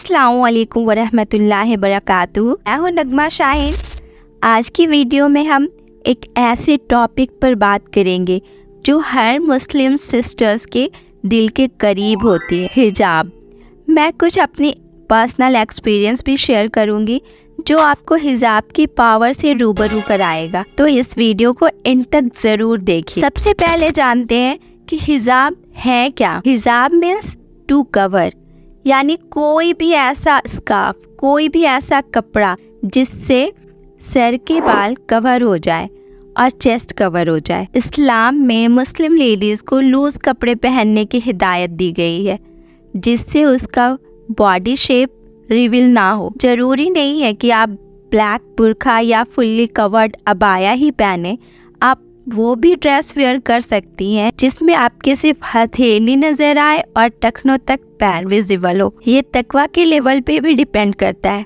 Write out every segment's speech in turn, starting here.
अस्सलामुअलैकुम वरहमतुल्लाहि वबरकातुहू। मैं हूँ नगमा शाहीन। आज की वीडियो में हम एक ऐसे टॉपिक पर बात करेंगे जो हर मुस्लिम सिस्टर्स के दिल के करीब होती है, हिजाब। मैं कुछ अपनी पर्सनल एक्सपीरियंस भी शेयर करूँगी जो आपको हिजाब की पावर से रूबरू कराएगा, तो इस वीडियो को एंड तक ज़रूर देखिए। सबसे पहले जानते हैं कि हिजाब है क्या। हिजाब मीन्स टू कवर, यानी कोई भी ऐसा स्कार्फ, कोई भी ऐसा कपड़ा जिससे सर के बाल कवर हो जाए और चेस्ट कवर हो जाए। इस्लाम में मुस्लिम लेडीज़ को लूज़ कपड़े पहनने की हिदायत दी गई है जिससे उसका बॉडी शेप रिवील ना हो। ज़रूरी नहीं है कि आप ब्लैक बुर्का या फुल्ली कवर्ड अबाया ही पहने, आप वो भी ड्रेस वेयर कर सकती हैं जिसमें आपके सिर्फ हथेली नजर आए और टखनों तक पैर विजिबल हो। ये तकवा के लेवल पे भी डिपेंड करता है।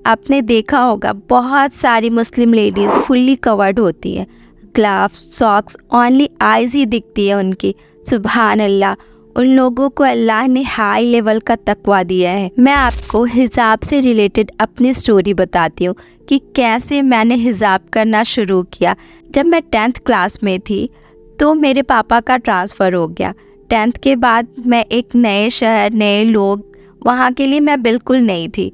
आपने देखा होगा बहुत सारी मुस्लिम लेडीज़ फुल्ली कवर्ड होती है, ग्लव्स, सॉक्स, ओनली आईज ही दिखती है उनकी। सुभान अल्लाह, उन लोगों को अल्लाह ने हाई लेवल का तकवा दिया है। मैं आपको हिजाब से रिलेटेड अपनी स्टोरी बताती हूँ कि कैसे मैंने हिजाब करना शुरू किया। जब मैं 10th क्लास में थी तो मेरे पापा का ट्रांसफ़र हो गया। 10th के बाद मैं एक नए शहर, नए लोग, वहाँ के लिए मैं बिल्कुल नई थी।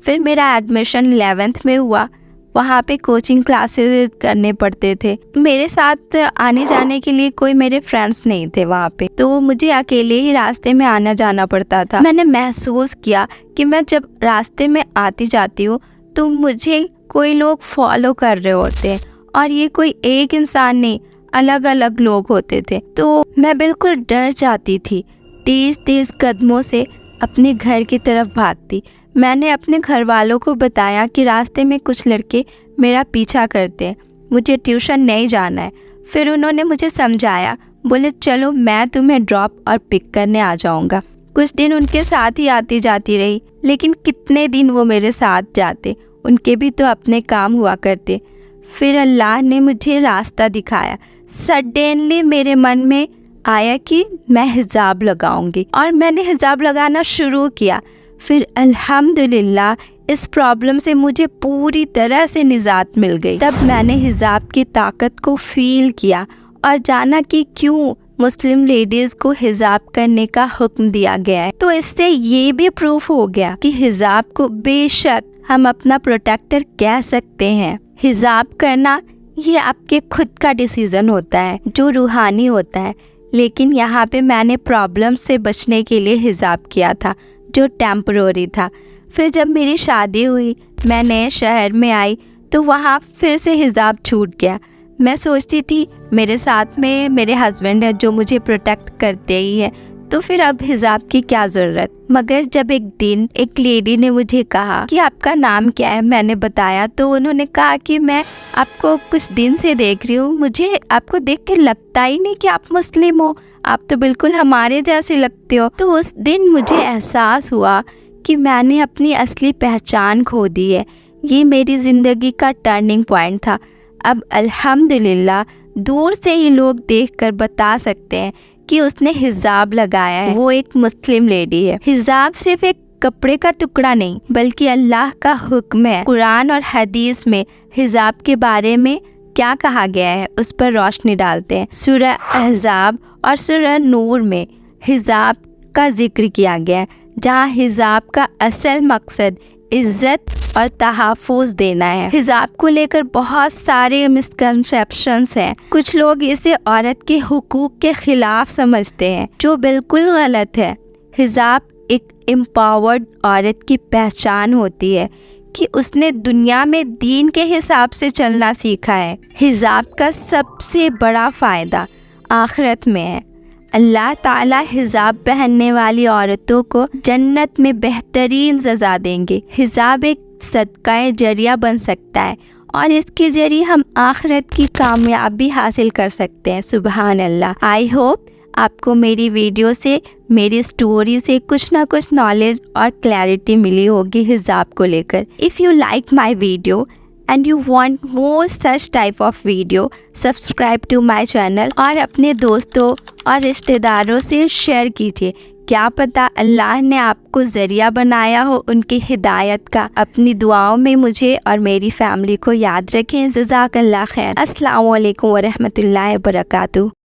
फिर मेरा एडमिशन 11th में हुआ। वहाँ पे कोचिंग क्लासेस करने पड़ते थे। मेरे साथ आने जाने के लिए कोई मेरे फ्रेंड्स नहीं थे वहाँ पे, तो मुझे अकेले ही रास्ते में आना जाना पड़ता था। मैंने महसूस किया कि मैं जब रास्ते में आती जाती हूँ तो मुझे कोई लोग फॉलो कर रहे होते हैं, और ये कोई एक इंसान नहीं, अलग अलग लोग होते थे। तो मैं बिल्कुल डर जाती थी, तेज़ तेज़ कदमों से अपने घर की तरफ भागती। मैंने अपने घर वालों को बताया कि रास्ते में कुछ लड़के मेरा पीछा करते हैं, मुझे ट्यूशन नहीं जाना है। फिर उन्होंने मुझे समझाया, बोले चलो मैं तुम्हें ड्रॉप और पिक करने आ जाऊंगा। कुछ दिन उनके साथ ही आती जाती रही, लेकिन कितने दिन वो मेरे साथ जाते, उनके भी तो अपने काम हुआ करते। फिर अल्लाह ने मुझे रास्ता दिखाया। सडनली मेरे मन में आया कि मैं हिजाब लगाऊंगी, और मैंने हिजाब लगाना शुरू किया। फिर अल्हम्दुलिल्लाह इस प्रॉब्लम से मुझे पूरी तरह से निजात मिल गई। तब मैंने हिजाब की ताकत को फील किया और जाना कि क्यों मुस्लिम लेडीज़ को हिजाब करने का हुक्म दिया गया है। तो इससे ये भी प्रूफ हो गया कि हिजाब को बेशक हम अपना प्रोटेक्टर कह सकते हैं। हिजाब करना ये आपके खुद का डिसीज़न होता है जो रूहानी होता है, लेकिन यहाँ पे मैंने प्रॉब्लम से बचने के लिए हिजाब किया था जो टेम्पररी था। फिर जब मेरी शादी हुई, मैं नए शहर में आई, तो वहाँ फिर से हिजाब छूट गया। मैं सोचती थी मेरे साथ में मेरे हस्बैंड है जो मुझे प्रोटेक्ट करते ही है, तो फिर अब हिजाब की क्या ज़रूरत। मगर जब एक दिन एक लेडी ने मुझे कहा कि आपका नाम क्या है, मैंने बताया, तो उन्होंने कहा कि मैं आपको कुछ दिन से देख रही हूँ, मुझे आपको देख के लगता ही नहीं कि आप मुस्लिम हो, आप तो बिल्कुल हमारे जैसे लगते हो। तो उस दिन मुझे एहसास हुआ कि मैंने अपनी असली पहचान खो दी है। ये मेरी ज़िंदगी का टर्निंग पॉइंट था। अब अल्हम्दुलिल्लाह दूर से ही लोग देखकर बता सकते हैं कि उसने हिजाब लगाया है, वो एक मुस्लिम लेडी है। हिजाब सिर्फ एक कपड़े का टुकड़ा नहीं बल्कि अल्लाह का हुक्म है। कुरान और हदीस में हिजाब के बारे में क्या कहा गया है उस पर रोशनी डालते हैं। सूरह अहज़ाब और सूरह नूर में हिजाब का जिक्र किया गया है, जहाँ हिजाब का असल मकसद इज़्ज़त और तहफ़्फ़ुज़ देना है। हिजाब को लेकर बहुत सारे मिसकंसेप्शंस हैं। कुछ लोग इसे औरत के हुकूक के ख़िलाफ़ समझते हैं, जो बिल्कुल गलत है। हिजाब एक एम्पावर्ड औरत की पहचान होती है कि उसने दुनिया में दीन के हिसाब से चलना सीखा है। हिजाब का सबसे बड़ा फ़ायदा आखिरत में है। अल्लाह ताला हिजाब पहनने वाली औरतों को जन्नत में बेहतरीन सज़ा देंगे। हिजाब एक सदका जरिया बन सकता है और इसके जरिए हम आखिरत की कामयाबी हासिल कर सकते हैं। सुभान अल्लाह। आई होप आपको मेरी वीडियो से, मेरी स्टोरी से कुछ ना कुछ नॉलेज और क्लैरिटी मिली होगी हिजाब को लेकर। If you like my video and you want more such type of video, subscribe to my channel और अपने दोस्तों और रिश्तेदारों से शेयर कीजिए क्या पता अल्लाह ने आपको ज़रिया बनाया हो उनकी हिदायत का। अपनी दुआओं में मुझे और मेरी फैमिली को याद रखें। जज़ाकल्लाह खैर। अस्सलामु अलैकुम व रहमतुल्लाहि व बरकातुहू।